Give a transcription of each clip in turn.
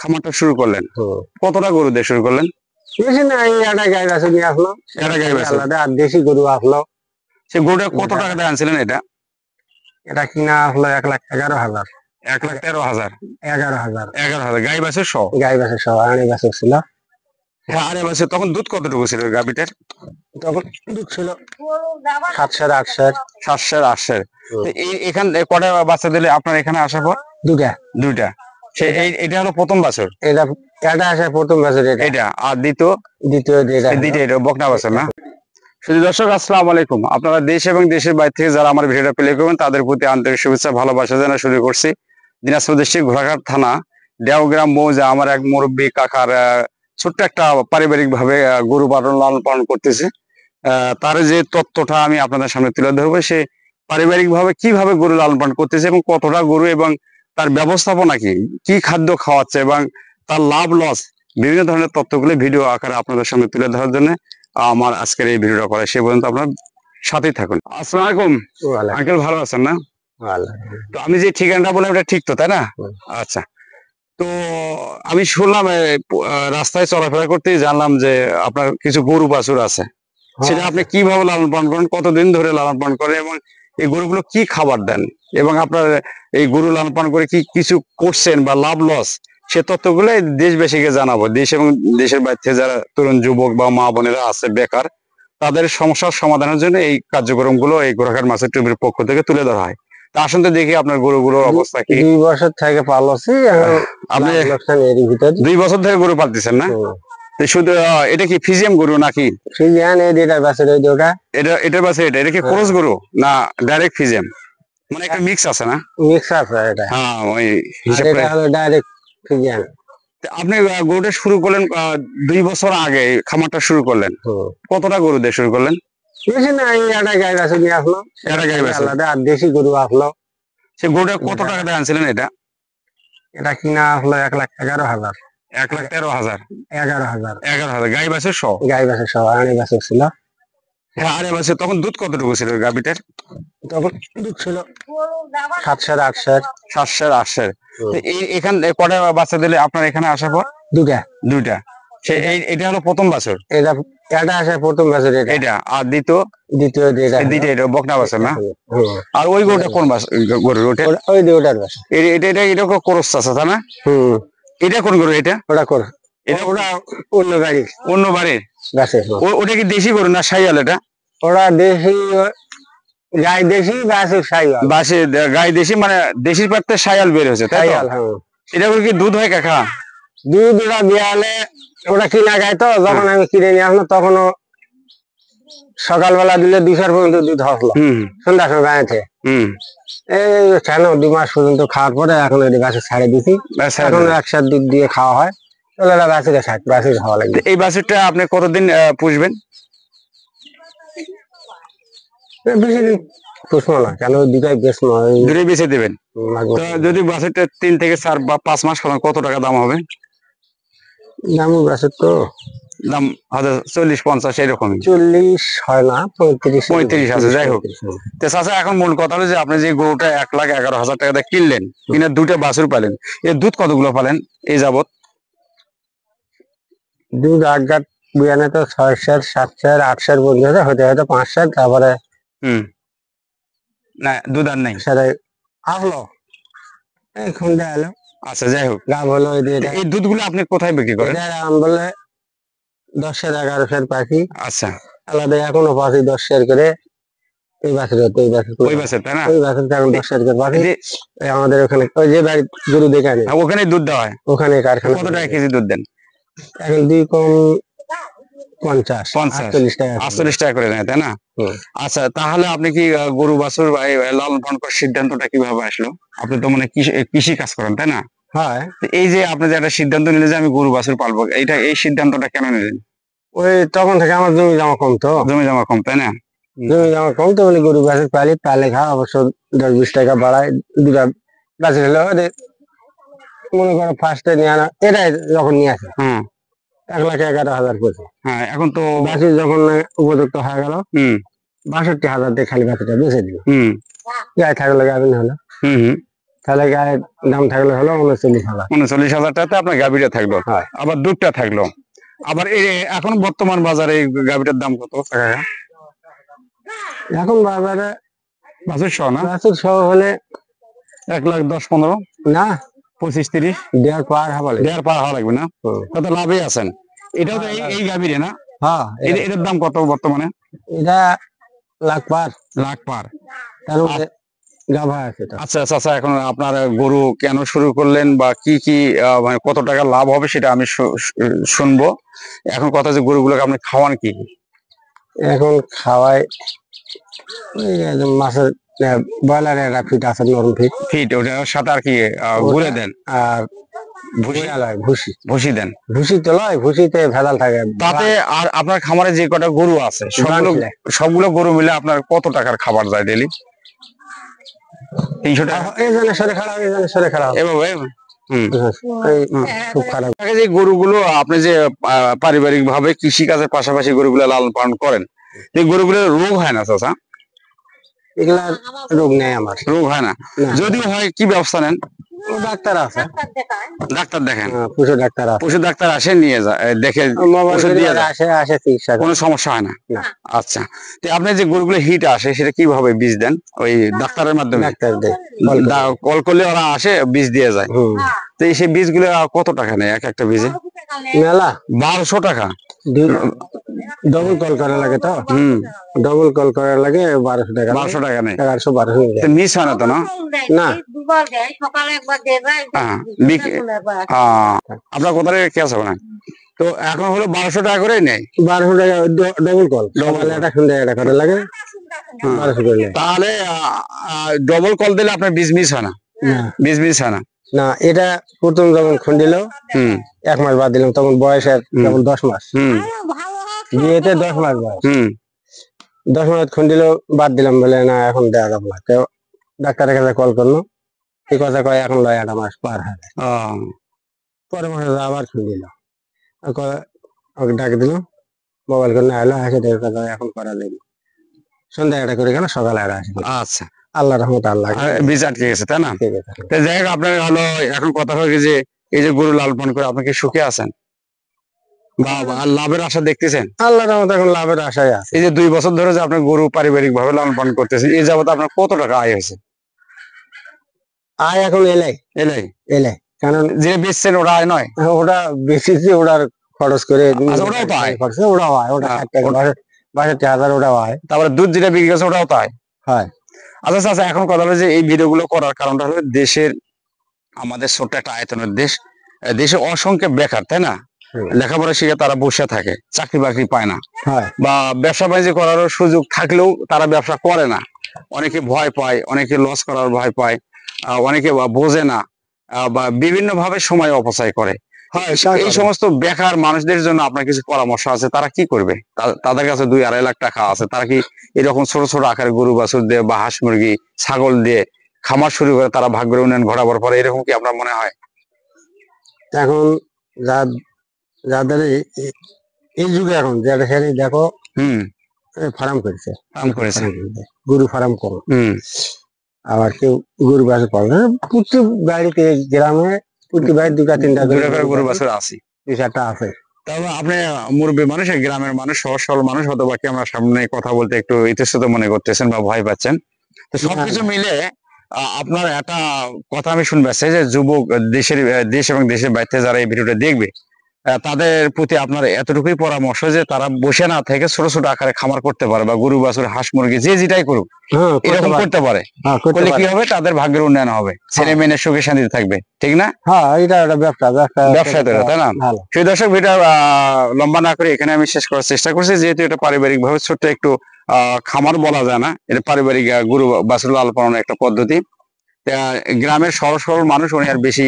খামারটা শুরু করলেন, কতটা গরু দিয়ে শুরু করলেন? বেশি না, এই একটা গাই বাছুর নিয়ে আসলো, একটা গাই বাছুর। আলাদা আর দেশি গরু আসলো। সে গরুটা কত টাকা দিয়ে আনছিলেন? এটা কিনা আসলো 1,11,000। 1,13,000? 11,000। 11,000 গাই বাছুর সহ? গাই বাছুর সহ, আড়াই বাছুর ছিল। আরে বাছুর তখন দুধ কতটুকু ছিল গাভীটার? তখন দুধ ছিল 700 800। 700 800। এখান কটা বাচ্চা দিলে আপনার এখানে আসার পর? দুটা। দুইটা। এটা হলো প্রথম বাছুর? এটা আসে প্রথম বাছুর। এটা আর দ্বিতীয় এটা বকনা বাছুর না? শুধু দর্শক, আসসালামু আলাইকুম। আপনারা দেশ এবং দেশের বাইরে থেকে যারা আমার ভিডিওটা প্লে করবেন তাদের প্রতি আন্তরিক শুভেচ্ছা ভালোবাসা জানা শুরু করছি। দিনাজপুর ডিস্ট্রিক্ট ঘোড়াঘাট থানা দেওগ্রাম মৌজা আমার এক মুরব্বী কাকার ছোট্ট একটা পারিবারিক ভাবে গরু লালন পালন করতেছে। তার যে তথ্যটা আমি আপনাদের সামনে তুলে ধরবো, সে পারিবারিক ভাবে কিভাবে গরু লালন পালন করতেছে এবং কতটা গরু এবং তার ব্যবস্থাপনা কি খাদ্য খাওয়াচ্ছে এবং তার লাভ লস বিভিন্ন ধরনের তথ্যগুলো ভিডিও আকারে আপনাদের সামনে তুলে ধরার জন্য আমার আজকের এই ভিডিওটা করা। সে পর্যন্ত আপনার সাথেই থাকুন। আসসালামু আলাইকুম আঙ্কেল, ভালো আছেন না? তো আমি যে ঠিকানাটা বললাম এটা ঠিক তো, তাই না? আচ্ছা, তো আমি শুনলাম রাস্তায় চলাফেরা করতেই জানলাম যে আপনার কিছু গরু বাছুর আছে। সেটা আপনি কিভাবে লালন পালন করেন, কতদিন ধরে লালন পালন করেন এবং এই গরুগুলো কি খাবার দেন এবং আপনার এই গরু লালন পালন করে কি কিছু করছেন বা লাভ লস, সে তথ্যগুলো দেশবাসীকে জানাবো। দেশ এবং দেশের বাইরে যারা তরুণ যুবক বা মা বোনেরা আছে বেকার, তাদের সমস্যার সমাধানের জন্য এই কার্যক্রমগুলো এই ঘোড়াঘাট মাছের টিভির পক্ষ থেকে তুলে ধরা হয়। তা আসুন তো দেখি আপনার গরুগুলোর অবস্থা কি। 2 বছর থেকে পালছি। আপনি 2 বছর ধরে গরু পালতেছেন না? শুধু এটা কি ফিজিয়াম গরু নাকি? ফিজিয়ান এটা বাছুর, এটা বাছুর। এটা কি ক্রস গরু না ডাইরেক্ট ফিজিয়াম? মানে একটা মিক্স আছে না? মিক্স আছে এটা। হ্যাঁ, ওই হিসাব করে। এটা হলো ডাইরেক্ট ফিজিয়ান। আপনি গরুটা শুরু করলেন 2 বছর আগে, খামারটা শুরু করলেন, কতটা গরু দিয়ে শুরু করলেন? বেশি না, এই একটা গাই বাছুর নিয়ে আসলো, একটা গাই বাছুর। আলাদা আর দেশি গরু আসলো। সে গরুটা কত টাকা দিয়ে আনছিলেন? এটা কিনা আসলো 1,11,000। 1,13,000? 11,000। 11,000 গাই বাছুর সহ? গাই বাছুর সহ, আড়াই বাছুর ছিল। আরে বাছুর তখন দুধ কতটুকু ছিল গাভীটার? তখন দুধ ছিল 700 800। 700 800। এখান কটা বাচ্চা দিলে আপনার এখানে আসার পর? দুটা। দুইটা। এটা হলো প্রথম বাছুর? এটা আসে প্রথম বাছুর। এটা আর দ্বিতীয় এটা বকনা বাছুর না? আর ওই গরুটা কোন গরু? ওই ওটার বাছুর। এটা ক্রস আছে তাই না? এটা কোন গরু? ওটা অন্য বাড়ির। অন্য বাড়ির ওটা কি দেশি গরু না শাইওয়াল? ওরা দেশি গাই, দেশি বাছুর শাইওয়াল। গাই দেশি, মানে দেশির পাত্রে শাইওয়াল বের হয়েছে তাই তো? এটা করে কি দুধ হয় কাকা? দুধ ওরা বিয়ালে, ওরা কিনা গাই তো, যখন আমি কিনে নিয়ে আসলাম তখনও সকালবেলা দিলে 200 পর্যন্ত দুধ হসলো, সন্ধ্যার সময় গায়েছে। এই কেন 2 মাস পর্যন্ত খাওয়ার পরে এখন ওই গাছে ছাড়ে দিছি। এখন একসাথে দুধ দিয়ে খাওয়া হয়। বাছুরে বাছুর খাওয়া লাগবে। এই বাছুরটা আপনি কতদিন পুষবেন? বেশি দিন পুষবো না, কেন দুটাই দুটোই বেঁচে দেবেন। যদি বাছুরটা 3 থেকে 4 বা 5 মাস খাওয়ান, কত টাকা দাম হবে? দাম বাছুর তো দাম 40-50 এরকমই। 40 হয় না, 35 আছে। যাই হোক, তো চাচা এখন মূল কথা হলো যে আপনি যে গরুটা 1,11,000 টাকা দিয়ে কিনলেন, কিনে দুটো বাছুর পালেন, এর দুধ কতগুলো পালেন এই যাবত? দুধ আগাত বিয়ানে তো 600 700 800 পর্যন্ত হতে হয়তো 500। তারপরে না, দুধ আর নাই সেটাই আসলো এখন এলো। আচ্ছা, যাই হোক, লাভ হলো। এই দুধগুলো আপনি কোথায় বিক্রি করেন? আম বলে 10 11 পাখি। আচ্ছা, আলাদা এখনো পাখি 10 করে। এই বাছুর ওই বাছুর তাই না? ওই বাছুর এখন 10 করে পাখি। আমাদের ওখানে ওই যে বাড়ি গরু দেখে আনি, ওখানে দুধ দেওয়া হয়। ওখানে কারখানা। কত টাকা কেজি দুধ দেন এখন 2 কম 50 48 টাকা করে নেয় তাই না? আচ্ছা, তাহলে আপনি কি গরু বাছুর লালন পালন করার সিদ্ধান্তটা কিভাবে আসলো? আপনি তো মানে কৃষি কাজ করেন তাই না? হ্যাঁ। এই যে আপনি যে একটা সিদ্ধান্ত নিলেন যে আমি গরু বাছুর পালবো, এই সিদ্ধান্তটা কেন নিলেন? ওই তখন থেকে আমার জমি জমা কম তো। জমি জমা কম তাই না? জমি জমা কম তো বলে গরু বাছুর পালে খা অবশ্য 10-20 টাকা বাড়ায়। দুটা বাছুর হলো মনে করো ফার্স্টে নিয়ে আনা, এটাই যখন নিয়ে আসে 1,11,000 পড়ছে। হ্যাঁ, এখন তো বাছুর যখন উপযুক্ত হয়ে গেল 62,000 দিয়ে খালি বাছুরটা বেঁচে দিল। গায়ে থাকলে গাভিন হলো। তাহলে গায়ের দাম থাকলো হলো 39,000। 39,000 টাকাতে আপনার গাভীটা থাকলো, হয়। আবার দুধটা থাকলো। আবার এখন বর্তমান বাজারে এই গাভীটার দাম কত কাকা? এখন বাজারে বাছুর সহ না, বাছুর সহ হলে 1,10,15, না 25-30, 1.5 পার হবালে। 1.5 পার হওয়া লাগবে না? কত লাভে আছেন? এটাও তো এই গাভীরে না? হ্যাঁ, এটার দাম কত বর্তমানে? এটা লাখ পার। লাখ পার। তার মধ্যে গাভা আছে তো। আচ্ছা আচ্ছা, এখন আপনার গরু কেন শুরু করলেন বা কি কি মানে কত টাকা লাভ হবে সেটা আমি শুনবো। এখন কথা যে গরুগুলোকে আপনি খাওয়ান কি? এখন খাওয়াই ওই যে মাছের ব্রয়লারের একটা ফিট আছে, নরম ফিট। ফিট ওটার সাথে আর কি ঘুরে দেন? আর ভুসি ভুসি ভুসি দেন? ভুসি তো লয়, ভুসিতে ভেজাল থাকে তাতে। আর আপনার খামারে যে কটা গরু আছে সবগুলো গরু মিলে আপনার কত টাকার খাবার যায় ডেইলি? 300 টাকা? এই জন্য সরে খারাপ, এই জন্য সরে খারাপ এভাবে খুব খারাপ। যে গরুগুলো আপনি যে পারিবারিক ভাবে কৃষি কাজের পাশাপাশি গরুগুলো লালন পালন করেন, এই গরুগুলোর রোগ হয় না চাচা? এগুলা রোগ নেই আমার। রোগ হয় না? যদিও হয় কি ব্যবস্থা নেন? ডাক্তার আছে, ডাক্তার দেখেন? পশু ডাক্তার আছে, পশু ডাক্তার আসে, নিয়ে যায়, দেখে ওষুধ দিয়ে যায়, আসে চিকিৎসা, কোনো সমস্যা হয় না? আচ্ছা, তো আপনি যে গরুগুলো হিট আসে সেটা কিভাবে বীজ দেন? ওই ডাক্তারের মাধ্যমে? ডাক্তার দেয়, কল করলে ওরা আসে বীজ দিয়ে যায়। তো সেই বীজগুলো কত টাকা নেয় এক একটা বীজে? মেলা 1200 টাকা। ডবল কল করা লাগে তো। ডবল কল করা লাগে 1200 টাকা। 1200 টাকা নেই? 1100-1200 মিস হয় না তো? না না, আপনার কোথায় কে আছে না? তো এখন হলো 1200 টাকা করে নেই? 1200 টাকা ডবল কল, সকালে একটা সন্ধ্যায় একটা করা লাগে 1200 করে নেয়। তাহলে ডবল কল দিলে আপনার বীজ মিস হয় না? বীজ মিস হয় না? না, এটা প্রথম যখন খুন্ডিল 1 মাস বাদ দিলাম, তখন বয়সের যেমন 10 মাস, বিয়েতে 10 মাস বয়স, 10 মাস খুন্ডিল বাদ দিলাম, বলে না এখন দেওয়া যাবে না। তো ডাক্তারের কাছে কল করলো, এই কথা কয় এখন লয় 1 মাস পার হবে। পরে মাসে আবার খুন্ডিল, ওকে ডাকে দিল, মোবাইল করে না এলো, আসে দেখে কথা এখন করা যাবে। সন্ধ্যায় একটা করে গেল, সকালে একটা আসে। আচ্ছা, আল্লাহ রহমত, আল্লাহ বীজ আটকে গেছে তাই না? ঠিক আছে। তো যাই হোক, আপনার হলো এখন কথা হয়ে যে এই যে গরু লালন পালন করে আপনি কি সুখে আছেন বা লাভের আশা দেখতেছেন? আল্লাহ রহমত এখন লাভের আশায় আছে। এই যে 2 বছর ধরে যে আপনি গরু পারিবারিক ভাবে লালন পালন করতেছেন, এই যাবত আপনার কত টাকা আয় হয়েছে? আয় এখন এলাই এলাই এলাই, কারণ যে বেচছেন ওটা আয় নয়? ওটা বেশিছি, ওটার খরচ করে ওটাও তো আয়? ওটাও হয়, ওটা 62,000 ওটাও হয়। তারপরে দুধ যেটা বিক্রি করছে ওটাও তো আয়? হয়। আচ্ছা আচ্ছা, এখন কথা হলো যে এই ভিডিও গুলো করার কারণটা হলো দেশের, আমাদের ছোট্ট একটা আয়তনের দেশ, দেশে অসংখ্য বেকার তাই না? লেখাপড়া শিখে তারা বসে থাকে, চাকরি বাকরি পায় না, বা ব্যবসা বাণিজ্য করার সুযোগ থাকলেও তারা ব্যবসা করে না। অনেকে ভয় পায়, অনেকে লস করার ভয় পায়, অনেকে বোঝে না, বা বিভিন্ন ভাবে সময় অপচয় করে। এই সমস্ত বেকার মানুষদের জন্য আপনার কিছু পরামর্শ আছে? তারা কি করবে? তাদের কাছে 2-2.5 লাখ টাকা আছে, তারা কি এরকম ছোট ছোট আকারে গরু বাছুর দিয়ে বা হাঁস মুরগি ছাগল দিয়ে খামার শুরু করে তারা ভাগ্যের উন্নয়ন ঘটাবার পরে, এরকম কি আপনার মনে হয়? এখন যাদের এই যুগে এখন যেটা সেটা দেখো, ফার্ম করেছে, গরু ফার্ম করো, আবার কেউ গরু বাছুর পালন, প্রতি বাড়িতে গ্রামে প্রতি বাড়ি 2-3টা গরু বাছুর আছে, 2-4টা আছে। তবে আপনি মুরব্বী মানুষ, গ্রামের মানুষ, সহজ সরল মানুষ, হয়তো বাকি আমরা সামনে কথা বলতে একটু ইতস্তত মনে করতেছেন বা ভয় পাচ্ছেন। তো সবকিছু মিলে আপনার একটা কথা আমি শুনতে পাচ্ছি যে যুবক দেশ এবং দেশের বাইরে যারা এই ভিডিওটা দেখবে, তাদের প্রতি আপনার এতটুকুই পরামর্শ যে তারা বসে না থেকে ছোট ছোট আকারে খামার করতে পারে, বা গরু বাছুর হাঁস মুরগি যে যেটাই করুক এরকম করতে পারে। করলে কি হবে? তাদের ভাগ্যের উন্নয়ন হবে, ছেলে মেয়ে সুখে শান্তিতে থাকবে, ঠিক না? হ্যাঁ, এটা একটা ব্যবসা তৈরি, তাই না? সেই দর্শক, ভিডিও লম্বা না করে এখানে আমি শেষ করার চেষ্টা করছি, যেহেতু এটা পারিবারিক ভাবে ছোট্ট একটু খামার বলা যায় না, এটা পারিবারিক গরু বাছুর লালন পালনের একটা পদ্ধতি। গ্রামের সরল সরল মানুষ, উনি আর বেশি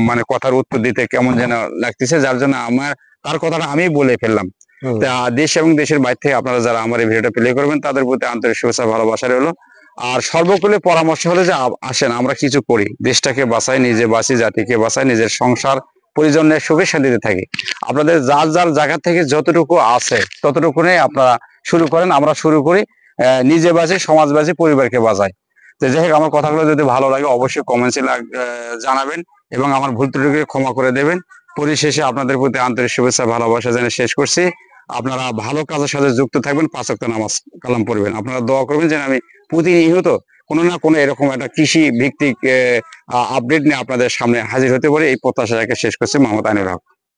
মানে কথার উত্তর দিতে কেমন যেন লাগতেছে, যার জন্য আমার তার কথাটা আমি বলে ফেললাম। দেশ এবং দেশের বাইরে থেকে আপনারা যারা আমার এই ভিডিওটা প্লে করবেন, তাদের প্রতি আন্তরিক শুভেচ্ছা ভালোবাসা রইলো। আর সর্বকুলে পরামর্শ হলো যে আসেন আমরা কিছু করি, দেশটাকে বাঁচাই, নিজে বাঁচি, জাতিকে বাঁচাই, নিজের সংসার পরিজনের সুখে শান্তিতে থাকি। আপনাদের যার যার জায়গা থেকে যতটুকু আছে ততটুকু আপনারা শুরু করেন, আমরা শুরু করি, নিজে বাঁচি, সমাজ বাঁচি, পরিবারকে বাঁচাই। তো যাই হোক, আমার কথাগুলো যদি ভালো লাগে অবশ্যই কমেন্টসে জানাবেন এবং আমার ভুল ত্রুটিকে ক্ষমা করে দেবেন। পরিশেষে আপনাদের প্রতি আন্তরিক শুভেচ্ছা ভালোবাসা জানিয়ে শেষ করছি। আপনারা ভালো কাজের সাথে যুক্ত থাকবেন, 5 ওয়াক্ত নামাজ কালাম পড়বেন। আপনারা দোয়া করবেন যেন আমি প্রতিনিয়ত কোনো না কোনো এরকম একটা কৃষি ভিত্তিক আপডেট নিয়ে আপনাদের সামনে হাজির হতে পারি। এই প্রত্যাশা রেখে শেষ করছি। মোহাম্মদ আনির হক।